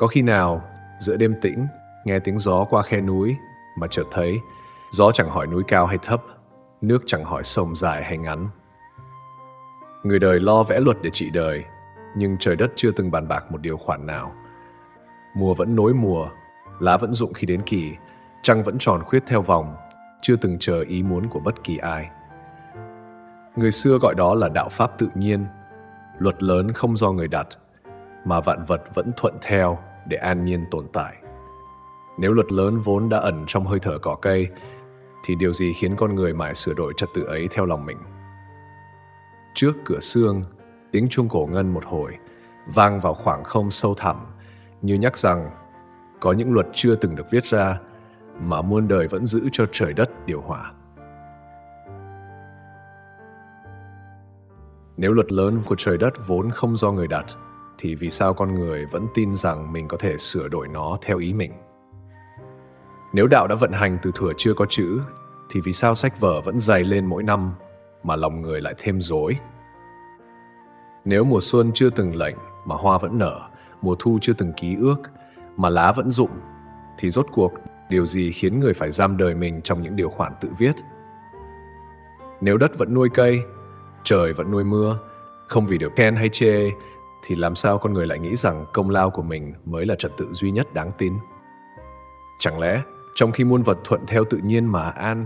Có khi nào giữa đêm tĩnh, nghe tiếng gió qua khe núi mà chợt thấy gió chẳng hỏi núi cao hay thấp, nước chẳng hỏi sông dài hay ngắn. Người đời lo vẽ luật để trị đời, nhưng trời đất chưa từng bàn bạc một điều khoản nào. Mùa vẫn nối mùa, lá vẫn rụng khi đến kỳ, trăng vẫn tròn khuyết theo vòng, chưa từng chờ ý muốn của bất kỳ ai. Người xưa gọi đó là đạo pháp tự nhiên, luật lớn không do người đặt, mà vạn vật vẫn thuận theo để an nhiên tồn tại. Nếu luật lớn vốn đã ẩn trong hơi thở cỏ cây, thì điều gì khiến con người mãi sửa đổi trật tự ấy theo lòng mình? Trước cửa xương, tiếng chuông cổ ngân một hồi, vang vào khoảng không sâu thẳm, như nhắc rằng có những luật chưa từng được viết ra, mà muôn đời vẫn giữ cho trời đất điều hòa. Nếu luật lớn của trời đất vốn không do người đặt, thì vì sao con người vẫn tin rằng mình có thể sửa đổi nó theo ý mình? Nếu đạo đã vận hành từ thuở chưa có chữ, thì vì sao sách vở vẫn dày lên mỗi năm, mà lòng người lại thêm rối? Nếu mùa xuân chưa từng lệnh mà hoa vẫn nở, mùa thu chưa từng ký ước mà lá vẫn rụng, thì rốt cuộc điều gì khiến người phải giam đời mình trong những điều khoản tự viết? Nếu đất vẫn nuôi cây, trời vẫn nuôi mưa, không vì được khen hay chê, thì làm sao con người lại nghĩ rằng công lao của mình mới là trật tự duy nhất đáng tin? Chẳng lẽ trong khi muôn vật thuận theo tự nhiên mà an,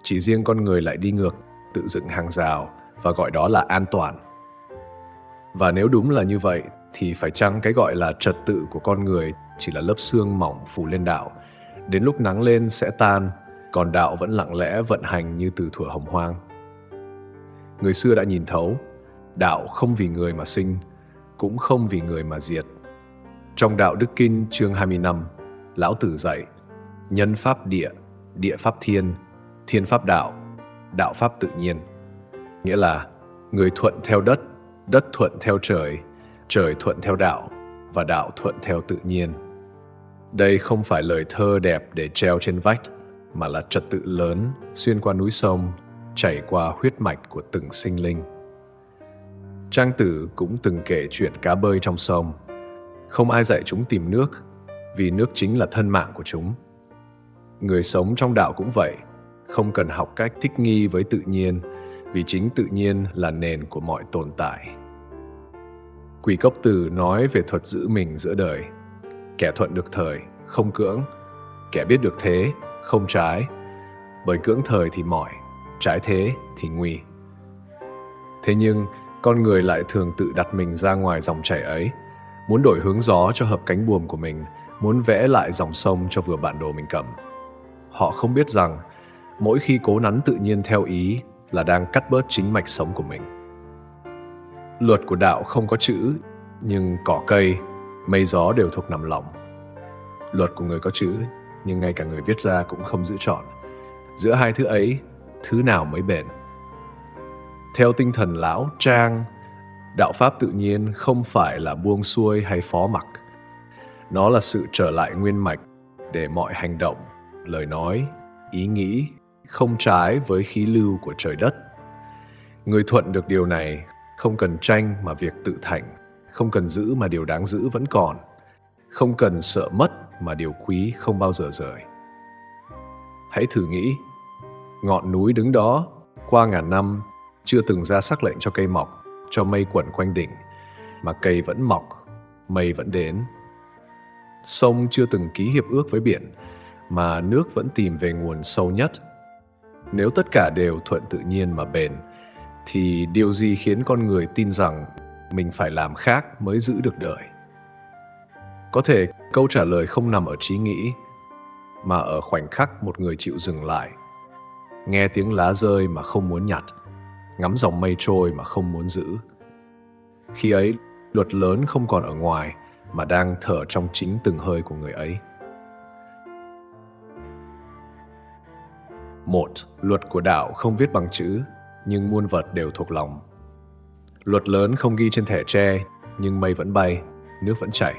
chỉ riêng con người lại đi ngược, tự dựng hàng rào và gọi đó là an toàn? Và nếu đúng là như vậy, thì phải chăng cái gọi là trật tự của con người chỉ là lớp sương mỏng phủ lên đạo, đến lúc nắng lên sẽ tan, còn đạo vẫn lặng lẽ vận hành như từ thuở hồng hoang? Người xưa đã nhìn thấu, đạo không vì người mà sinh, cũng không vì người mà diệt. Trong Đạo Đức Kinh chương 25, Lão Tử dạy: nhân pháp địa, địa pháp thiên, thiên pháp đạo, đạo pháp tự nhiên. Nghĩa là người thuận theo đất, đất thuận theo trời, trời thuận theo đạo, và đạo thuận theo tự nhiên. Đây không phải lời thơ đẹp để treo trên vách, mà là trật tự lớn xuyên qua núi sông, chảy qua huyết mạch của từng sinh linh. Trang Tử cũng từng kể chuyện cá bơi trong sông. Không ai dạy chúng tìm nước, vì nước chính là thân mạng của chúng. Người sống trong đạo cũng vậy, không cần học cách thích nghi với tự nhiên, vì chính tự nhiên là nền của mọi tồn tại. Quỷ Cốc Tử nói về thuật giữ mình giữa đời: kẻ thuận được thời, không cưỡng; kẻ biết được thế, không trái. Bởi cưỡng thời thì mỏi, trái thế thì nguy. Thế nhưng, con người lại thường tự đặt mình ra ngoài dòng chảy ấy, muốn đổi hướng gió cho hợp cánh buồm của mình, muốn vẽ lại dòng sông cho vừa bản đồ mình cầm. Họ không biết rằng, mỗi khi cố nắn tự nhiên theo ý là đang cắt bớt chính mạch sống của mình. Luật của đạo không có chữ, nhưng cỏ cây, mây gió đều thuộc nằm lòng. Luật của người có chữ, nhưng ngay cả người viết ra cũng không giữ trọn. Giữa hai thứ ấy, thứ nào mới bền? Theo tinh thần lão Trang, đạo pháp tự nhiên không phải là buông xuôi hay phó mặc. Nó là sự trở lại nguyên mạch để mọi hành động, lời nói, ý nghĩ không trái với khí lưu của trời đất. Người thuận được điều này không cần tranh mà việc tự thành, không cần giữ mà điều đáng giữ vẫn còn, không cần sợ mất mà điều quý không bao giờ rời. Hãy thử nghĩ, ngọn núi đứng đó qua ngàn năm chưa từng ra sắc lệnh cho cây mọc, cho mây quẩn quanh đỉnh, mà cây vẫn mọc, mây vẫn đến. Sông chưa từng ký hiệp ước với biển, mà nước vẫn tìm về nguồn sâu nhất. Nếu tất cả đều thuận tự nhiên mà bền, thì điều gì khiến con người tin rằng mình phải làm khác mới giữ được đời? Có thể câu trả lời không nằm ở trí nghĩ, mà ở khoảnh khắc một người chịu dừng lại, nghe tiếng lá rơi mà không muốn nhặt, ngắm dòng mây trôi mà không muốn giữ. Khi ấy, luật lớn không còn ở ngoài, mà đang thở trong chính từng hơi của người ấy. 1. Luật của đạo không viết bằng chữ, nhưng muôn vật đều thuộc lòng. Luật lớn không ghi trên thẻ tre, nhưng mây vẫn bay, nước vẫn chảy.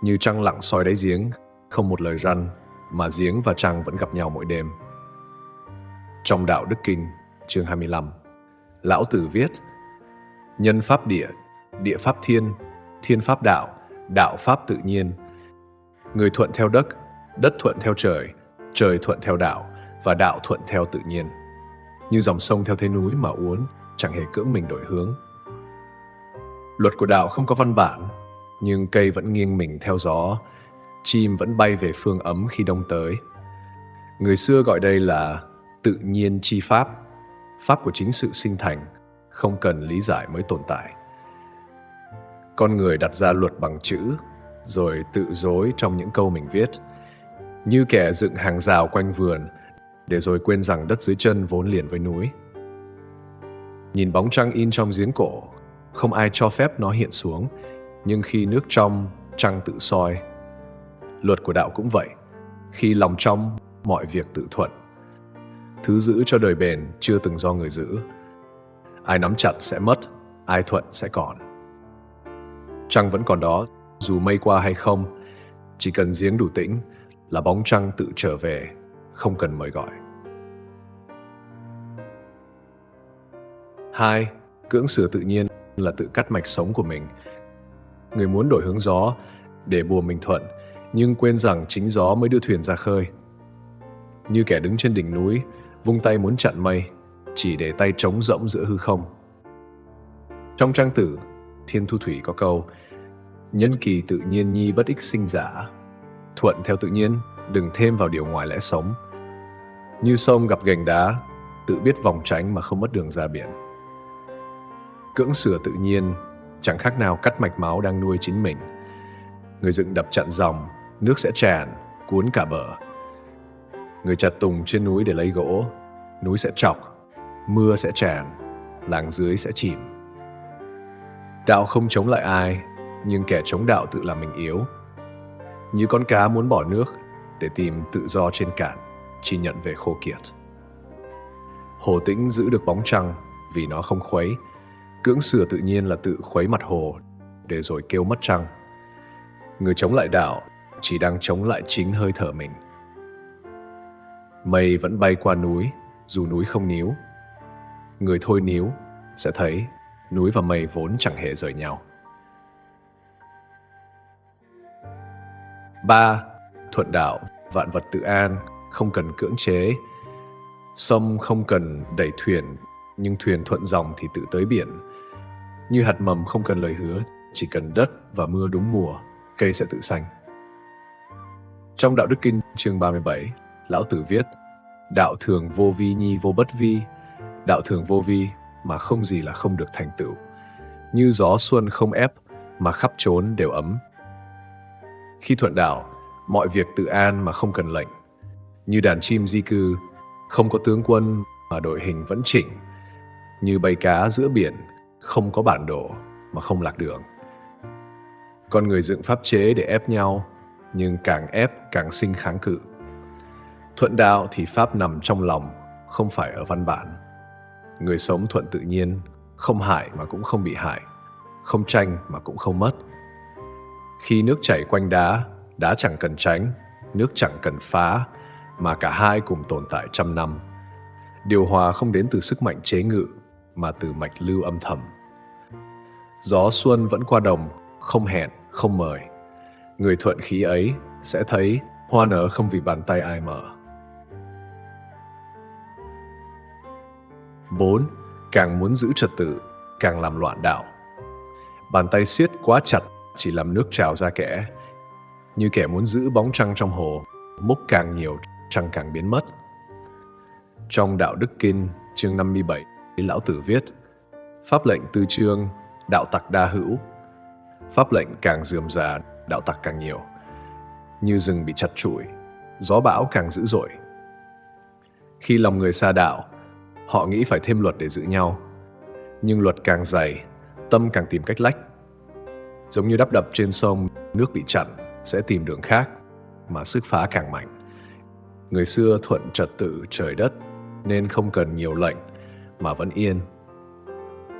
Như trăng lặng soi đáy giếng, không một lời răn, mà giếng và trăng vẫn gặp nhau mỗi đêm. Trong Đạo Đức Kinh, chương 25, Lão Tử viết: nhân pháp địa, địa pháp thiên, thiên pháp đạo, đạo pháp tự nhiên. Người thuận theo đất, đất thuận theo trời, trời thuận theo đạo và đạo thuận theo tự nhiên. Như dòng sông theo thế núi mà uốn, chẳng hề cưỡng mình đổi hướng. Luật của đạo không có văn bản, nhưng cây vẫn nghiêng mình theo gió, chim vẫn bay về phương ấm khi đông tới. Người xưa gọi đây là tự nhiên chi pháp, pháp của chính sự sinh thành, không cần lý giải mới tồn tại. Con người đặt ra luật bằng chữ, rồi tự dối trong những câu mình viết, như kẻ dựng hàng rào quanh vườn, để rồi quên rằng đất dưới chân vốn liền với núi. Nhìn bóng trăng in trong giếng cổ, không ai cho phép nó hiện xuống, nhưng khi nước trong, trăng tự soi. Luật của đạo cũng vậy, khi lòng trong, mọi việc tự thuận. Thứ giữ cho đời bền chưa từng do người giữ. Ai nắm chặt sẽ mất, ai thuận sẽ còn. Trăng vẫn còn đó, dù mây qua hay không, chỉ cần giếng đủ tĩnh là bóng trăng tự trở về, không cần mời gọi. 2. Cưỡng sửa tự nhiên là tự cắt mạch sống của mình. Người muốn đổi hướng gió để bùa mình thuận, nhưng quên rằng chính gió mới đưa thuyền ra khơi. Như kẻ đứng trên đỉnh núi, vung tay muốn chặn mây, chỉ để tay trống rỗng giữa hư không. Trong Trang Tử, Thiên Thu Thủy có câu: nhân kỳ tự nhiên nhi bất ích sinh giả. Thuận theo tự nhiên, đừng thêm vào điều ngoài lẽ sống. Như sông gặp gành đá, tự biết vòng tránh mà không mất đường ra biển. Cưỡng sửa tự nhiên chẳng khác nào cắt mạch máu đang nuôi chính mình. Người dựng đập chặn dòng, nước sẽ tràn, cuốn cả bờ. Người chặt tùng trên núi để lấy gỗ, núi sẽ trọc, mưa sẽ tràn, làng dưới sẽ chìm. Đạo không chống lại ai, nhưng kẻ chống đạo tự làm mình yếu. Như con cá muốn bỏ nước để tìm tự do trên cạn, chỉ nhận về khô kiệt. Hồ tĩnh giữ được bóng trăng vì nó không khuấy. Cưỡng sửa tự nhiên là tự khuấy mặt hồ để rồi kêu mất trăng. Người chống lại đạo chỉ đang chống lại chính hơi thở mình. Mây vẫn bay qua núi dù núi không níu. Người thôi níu sẽ thấy núi và mây vốn chẳng hề rời nhau. 3. Thuận đạo, vạn vật tự an, không cần cưỡng chế. Sông không cần đẩy thuyền, nhưng thuyền thuận dòng thì tự tới biển. Như hạt mầm không cần lời hứa, chỉ cần đất và mưa đúng mùa, cây sẽ tự xanh. Trong Đạo Đức Kinh chương 37, Lão Tử viết: đạo thường vô vi nhi vô bất vi, đạo thường vô vi mà không gì là không được thành tựu. Như gió xuân không ép mà khắp chốn đều ấm. Khi thuận đạo, mọi việc tự an mà không cần lệnh. Như đàn chim di cư, không có tướng quân mà đội hình vẫn chỉnh. Như bầy cá giữa biển, không có bản đồ mà không lạc đường. Con người dựng pháp chế để ép nhau, nhưng càng ép càng sinh kháng cự. Thuận đạo thì pháp nằm trong lòng, không phải ở văn bản. Người sống thuận tự nhiên, không hại mà cũng không bị hại, không tranh mà cũng không mất. Khi nước chảy quanh đá, đá chẳng cần tránh, nước chẳng cần phá, mà cả hai cùng tồn tại trăm năm. Điều hòa không đến từ sức mạnh chế ngự, mà từ mạch lưu âm thầm. Gió xuân vẫn qua đồng, không hẹn, không mời. Người thuận khí ấy sẽ thấy hoa nở không vì bàn tay ai mở. 4. Càng muốn giữ trật tự, càng làm loạn đạo. Bàn tay siết quá chặt chỉ làm nước trào ra kẽ. Như kẻ muốn giữ bóng trăng trong hồ, múc càng nhiều, trăng càng biến mất. Trong Đạo Đức Kinh chương 57, Lão Tử viết: pháp lệnh tư chương, đạo tặc đa hữu. Pháp lệnh càng rườm rà, đạo tặc càng nhiều. Như rừng bị chặt trụi, gió bão càng dữ dội. Khi lòng người xa đạo, họ nghĩ phải thêm luật để giữ nhau. Nhưng luật càng dày, tâm càng tìm cách lách. Giống như đắp đập trên sông, nước bị chặn sẽ tìm đường khác, mà sức phá càng mạnh. Người xưa thuận trật tự trời đất, nên không cần nhiều lệnh, mà vẫn yên.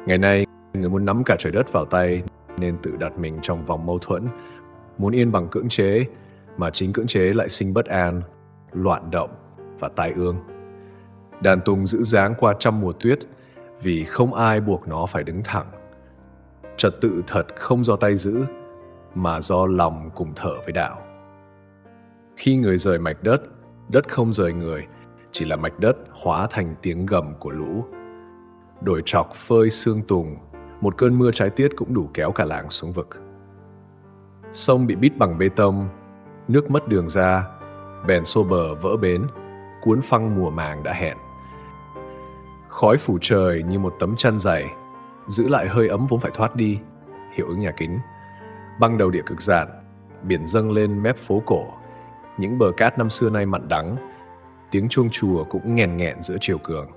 Ngày nay, người muốn nắm cả trời đất vào tay, nên tự đặt mình trong vòng mâu thuẫn, muốn yên bằng cưỡng chế, mà chính cưỡng chế lại sinh bất an, loạn động và tai ương. Đàn tùng giữ dáng qua trăm mùa tuyết, vì không ai buộc nó phải đứng thẳng. Trật tự thật không do tay giữ, mà do lòng cùng thở với đạo. Khi người rời mạch đất, đất không rời người, chỉ là mạch đất hóa thành tiếng gầm của lũ. Đồi trọc phơi sương tùng, một cơn mưa trái tiết cũng đủ kéo cả làng xuống vực. Sông bị bít bằng bê tông, nước mất đường ra, bèn xô bờ vỡ bến, cuốn phăng mùa màng đã hẹn. Khói phủ trời như một tấm chăn dày, giữ lại hơi ấm vốn phải thoát đi, hiệu ứng nhà kính. Băng đầu địa cực dạn, biển dâng lên mép phố cổ, những bờ cát năm xưa nay mặn đắng, tiếng chuông chùa cũng nghèn nghẹn giữa chiều cường.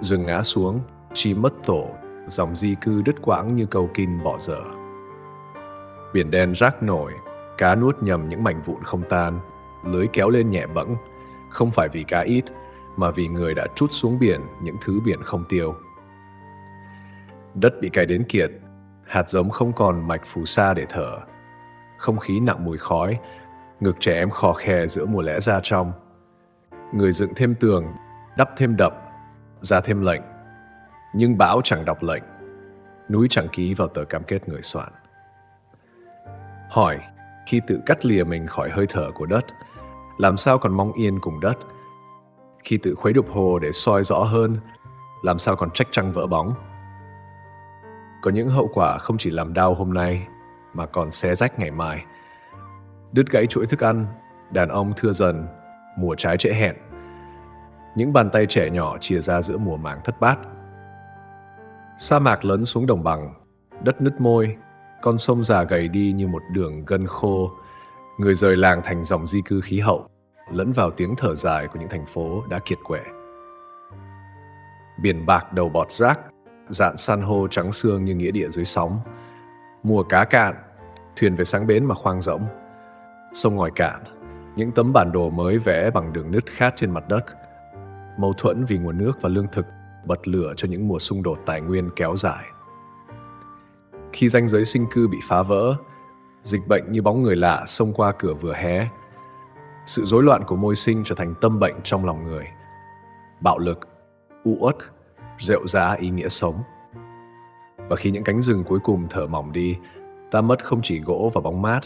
Rừng ngã xuống, chim mất tổ, dòng di cư đứt quãng như cầu kinh bỏ dở. Biển đen rác nổi, cá nuốt nhầm những mảnh vụn không tan, lưới kéo lên nhẹ bẫng, không phải vì cá ít, mà vì người đã trút xuống biển những thứ biển không tiêu. Đất bị cày đến kiệt, hạt giống không còn mạch phù sa để thở. Không khí nặng mùi khói, ngực trẻ em khò khè giữa mùa lẽ ra trong. Người dựng thêm tường, đắp thêm đập, ra thêm lệnh. Nhưng bão chẳng đọc lệnh, núi chẳng ký vào tờ cam kết người soạn. Hỏi, khi tự cắt lìa mình khỏi hơi thở của đất, làm sao còn mong yên cùng đất? Khi tự khuấy đục hồ để soi rõ hơn, làm sao còn trách trăng vỡ bóng? Có những hậu quả không chỉ làm đau hôm nay, mà còn xé rách ngày mai. Đứt gãy chuỗi thức ăn, đàn ông thưa dần, mùa trái trễ hẹn. Những bàn tay trẻ nhỏ chìa ra giữa mùa màng thất bát. Sa mạc lấn xuống đồng bằng, đất nứt môi, con sông già gầy đi như một đường gân khô. Người rời làng thành dòng di cư khí hậu, lẫn vào tiếng thở dài của những thành phố đã kiệt quệ. Biển bạc đầu bọt rác, dạn san hô trắng xương như nghĩa địa dưới sóng. Mùa cá cạn, thuyền về sáng bến mà khoang rỗng. Sông ngòi cạn, những tấm bản đồ mới vẽ bằng đường nứt khát trên mặt đất. Mâu thuẫn vì nguồn nước và lương thực bật lửa cho những mùa xung đột tài nguyên kéo dài. Khi ranh giới sinh cư bị phá vỡ, dịch bệnh như bóng người lạ xông qua cửa vừa hé. Sự rối loạn của môi sinh trở thành tâm bệnh trong lòng người. Bạo lực, u uất, rệu rã ý nghĩa sống. Và khi những cánh rừng cuối cùng thở mỏng đi, ta mất không chỉ gỗ và bóng mát,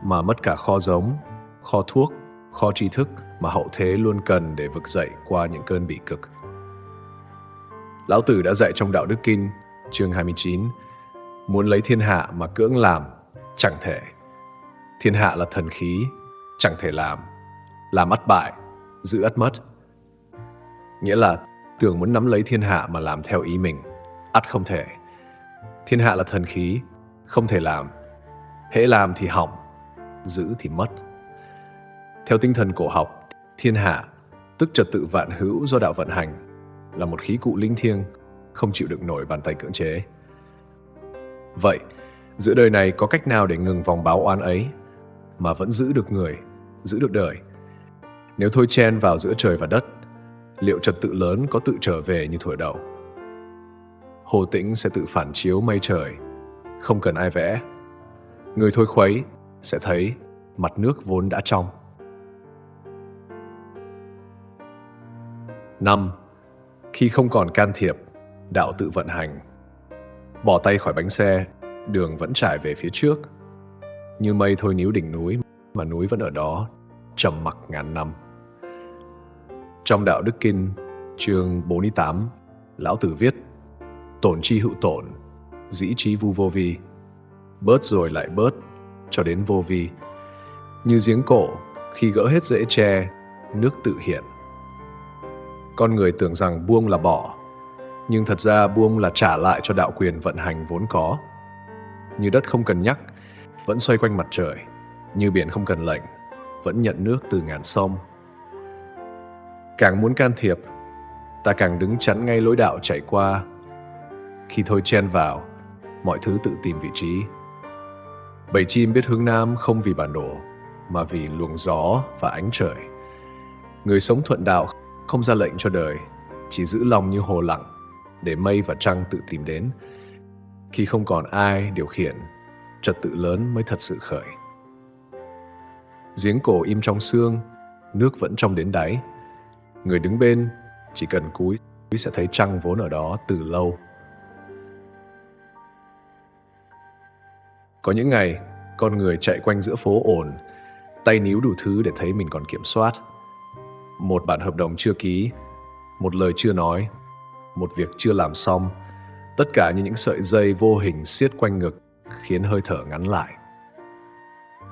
mà mất cả kho giống, kho thuốc, kho tri thức mà hậu thế luôn cần để vực dậy qua những cơn bỉ cực. Lão Tử đã dạy trong Đạo Đức Kinh, chương 29, muốn lấy thiên hạ mà cưỡng làm, chẳng thể. Thiên hạ là thần khí, chẳng thể làm ắt bại, giữ ắt mất. Nghĩa là tưởng muốn nắm lấy thiên hạ mà làm theo ý mình, ắt không thể. Thiên hạ là thần khí, không thể làm. Hễ làm thì hỏng, giữ thì mất. Theo tinh thần cổ học, thiên hạ, tức trật tự vạn hữu do đạo vận hành, là một khí cụ linh thiêng, không chịu đựng nổi bàn tay cưỡng chế. Vậy, giữa đời này có cách nào để ngừng vòng báo oán ấy, mà vẫn giữ được người, giữ được đời? Nếu thôi chen vào giữa trời và đất, liệu trật tự lớn có tự trở về như thuở đầu? Hồ tĩnh sẽ tự phản chiếu mây trời, không cần ai vẽ. Người thôi khuấy sẽ thấy mặt nước vốn đã trong. 5. Khi không còn can thiệp, đạo tự vận hành. Bỏ tay khỏi bánh xe, đường vẫn trải về phía trước. Như mây thôi níu đỉnh núi, mà núi vẫn ở đó, trầm mặc ngàn năm. Trong Đạo Đức Kinh, chương 48, Lão Tử viết: tổn chi hữu tổn, dĩ trí vu vô vi. Bớt rồi lại bớt, cho đến vô vi. Như giếng cổ, khi gỡ hết rễ tre, nước tự hiện. Con người tưởng rằng buông là bỏ, nhưng thật ra buông là trả lại cho đạo quyền vận hành vốn có. Như đất không cần nhắc, vẫn xoay quanh mặt trời. Như biển không cần lệnh, vẫn nhận nước từ ngàn sông. Càng muốn can thiệp, ta càng đứng chắn ngay lối đạo chạy qua. Khi thôi chen vào, mọi thứ tự tìm vị trí. Bầy chim biết hướng nam không vì bản đồ, mà vì luồng gió và ánh trời. Người sống thuận đạo không ra lệnh cho đời, chỉ giữ lòng như hồ lặng, để mây và trăng tự tìm đến. Khi không còn ai điều khiển, trật tự lớn mới thật sự khởi. Giếng cổ im trong sương, nước vẫn trong đến đáy. Người đứng bên chỉ cần cúi sẽ thấy trăng vốn ở đó từ lâu. Có những ngày, con người chạy quanh giữa phố ồn, tay níu đủ thứ để thấy mình còn kiểm soát. Một bản hợp đồng chưa ký, một lời chưa nói, một việc chưa làm xong, tất cả như những sợi dây vô hình siết quanh ngực khiến hơi thở ngắn lại.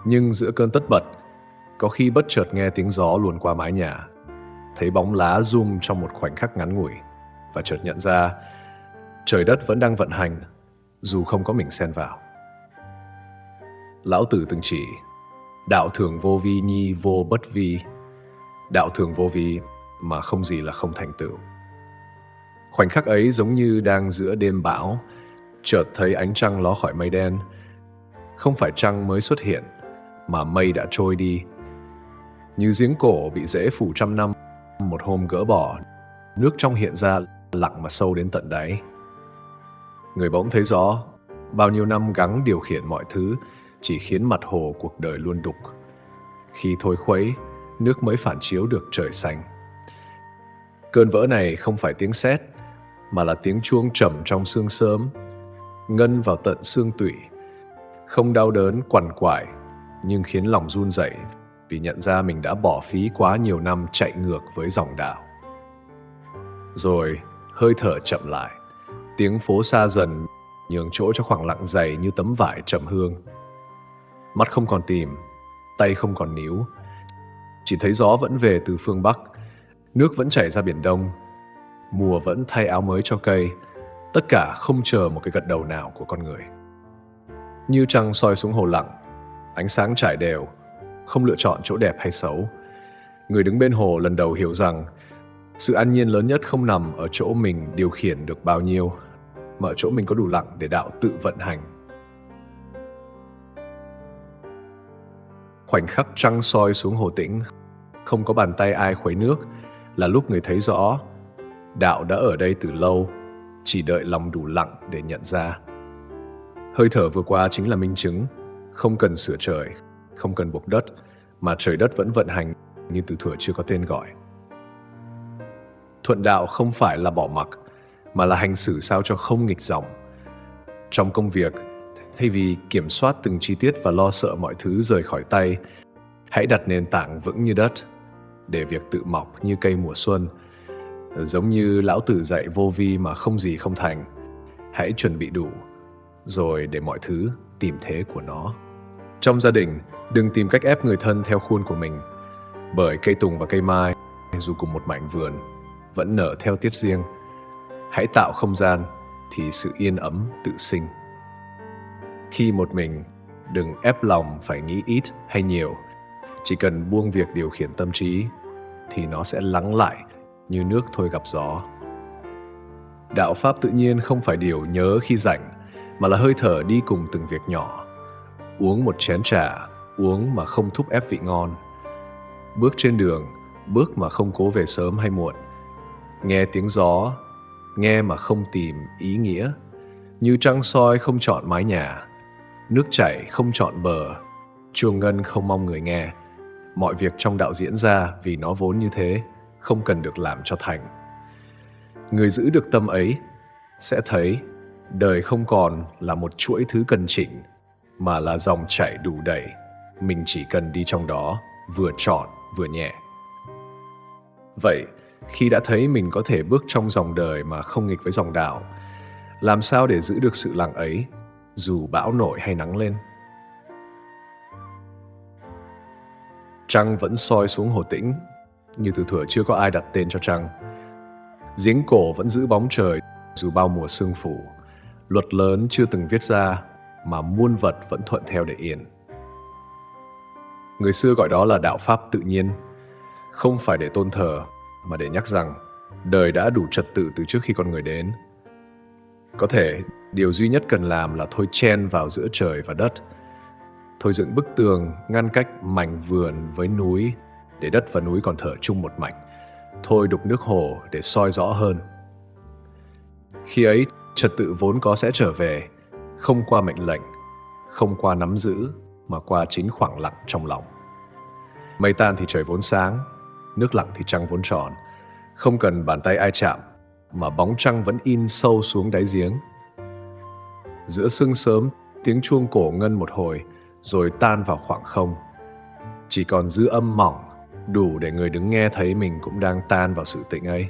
Nhưng giữa cơn tất bật, có khi bất chợt nghe tiếng gió luồn qua mái nhà, thấy bóng lá rung trong một khoảnh khắc ngắn ngủi và chợt nhận ra trời đất vẫn đang vận hành dù không có mình xen vào. Lão Tử từng chỉ đạo thường vô vi nhi vô bất vi, đạo thường vô vi mà không gì là không thành tựu. Khoảnh khắc ấy giống như đang giữa đêm bão, chợt thấy ánh trăng ló khỏi mây đen. Không phải trăng mới xuất hiện, mà mây đã trôi đi. Như giếng cổ bị rễ phủ trăm năm, một hôm gỡ bỏ, nước trong hiện ra lặng mà sâu đến tận đáy. Người bỗng thấy rõ, bao nhiêu năm gắng điều khiển mọi thứ chỉ khiến mặt hồ cuộc đời luôn đục. Khi thôi khuấy, nước mới phản chiếu được trời xanh. Cơn vỡ này không phải tiếng sét, mà là tiếng chuông trầm trong xương sớm, ngân vào tận xương tủy, không đau đớn quằn quại, nhưng khiến lòng run rẩy vì nhận ra mình đã bỏ phí quá nhiều năm chạy ngược với dòng đạo. Rồi hơi thở chậm lại, tiếng phố xa dần nhường chỗ cho khoảng lặng dày như tấm vải trầm hương. Mắt không còn tìm, tay không còn níu, chỉ thấy gió vẫn về từ phương Bắc, nước vẫn chảy ra biển Đông, mùa vẫn thay áo mới cho cây, tất cả không chờ một cái gật đầu nào của con người. Như trăng soi xuống hồ lặng, ánh sáng trải đều, không lựa chọn chỗ đẹp hay xấu. Người đứng bên hồ lần đầu hiểu rằng sự an nhiên lớn nhất không nằm ở chỗ mình điều khiển được bao nhiêu, mà ở chỗ mình có đủ lặng để đạo tự vận hành. Khoảnh khắc trăng soi xuống hồ Tĩnh, không có bàn tay ai khuấy nước, là lúc người thấy rõ đạo đã ở đây từ lâu, chỉ đợi lòng đủ lặng để nhận ra. Hơi thở vừa qua chính là minh chứng, không cần sửa trời, không cần buộc đất, mà trời đất vẫn vận hành như từ thuở chưa có tên gọi. Thuận đạo không phải là bỏ mặc, mà là hành xử sao cho không nghịch dòng. Trong công việc, thay vì kiểm soát từng chi tiết và lo sợ mọi thứ rời khỏi tay, hãy đặt nền tảng vững như đất, để việc tự mọc như cây mùa xuân. Giống như Lão Tử dạy vô vi mà không gì không thành, hãy chuẩn bị đủ, rồi để mọi thứ tìm thế của nó. Trong gia đình, đừng tìm cách ép người thân theo khuôn của mình, bởi cây tùng và cây mai, dù cùng một mảnh vườn, vẫn nở theo tiết riêng. Hãy tạo không gian, thì sự yên ấm tự sinh. Khi một mình, đừng ép lòng phải nghĩ ít hay nhiều. Chỉ cần buông việc điều khiển tâm trí, thì nó sẽ lắng lại như nước thôi gặp gió. Đạo pháp tự nhiên không phải điều nhớ khi rảnh, mà là hơi thở đi cùng từng việc nhỏ. Uống một chén trà, uống mà không thúc ép vị ngon. Bước trên đường, bước mà không cố về sớm hay muộn. Nghe tiếng gió, nghe mà không tìm ý nghĩa. Như trăng soi không chọn mái nhà, nước chảy không chọn bờ, chuông ngân không mong người nghe. Mọi việc trong đạo diễn ra vì nó vốn như thế, không cần được làm cho thành. Người giữ được tâm ấy sẽ thấy đời không còn là một chuỗi thứ cần chỉnh, mà là dòng chảy đủ đầy. Mình chỉ cần đi trong đó, vừa trọn vừa nhẹ. Vậy, khi đã thấy mình có thể bước trong dòng đời mà không nghịch với dòng đạo, làm sao để giữ được sự lặng ấy, dù bão nổi hay nắng lên? Trăng vẫn soi xuống hồ Tĩnh, như từ thuở chưa có ai đặt tên cho trăng. Giếng cổ vẫn giữ bóng trời, dù bao mùa sương phủ. Luật lớn chưa từng viết ra, mà muôn vật vẫn thuận theo để yên. Người xưa gọi đó là đạo pháp tự nhiên, không phải để tôn thờ, mà để nhắc rằng đời đã đủ trật tự từ trước khi con người đến. Có thể điều duy nhất cần làm là thôi chen vào giữa trời và đất, thôi dựng bức tường ngăn cách mảnh vườn với núi để đất và núi còn thở chung một mạch, thôi đục nước hồ để soi rõ hơn. Khi ấy, trật tự vốn có sẽ trở về, không qua mệnh lệnh, không qua nắm giữ, mà qua chính khoảng lặng trong lòng. Mây tan thì trời vốn sáng, nước lặng thì trăng vốn tròn. Không cần bàn tay ai chạm, mà bóng trăng vẫn in sâu xuống đáy giếng. Giữa sương sớm Tiếng chuông cổ ngân một hồi, rồi tan vào khoảng không. Chỉ còn dư âm mỏng, đủ để người đứng nghe thấy mình cũng đang tan vào sự tĩnh ấy.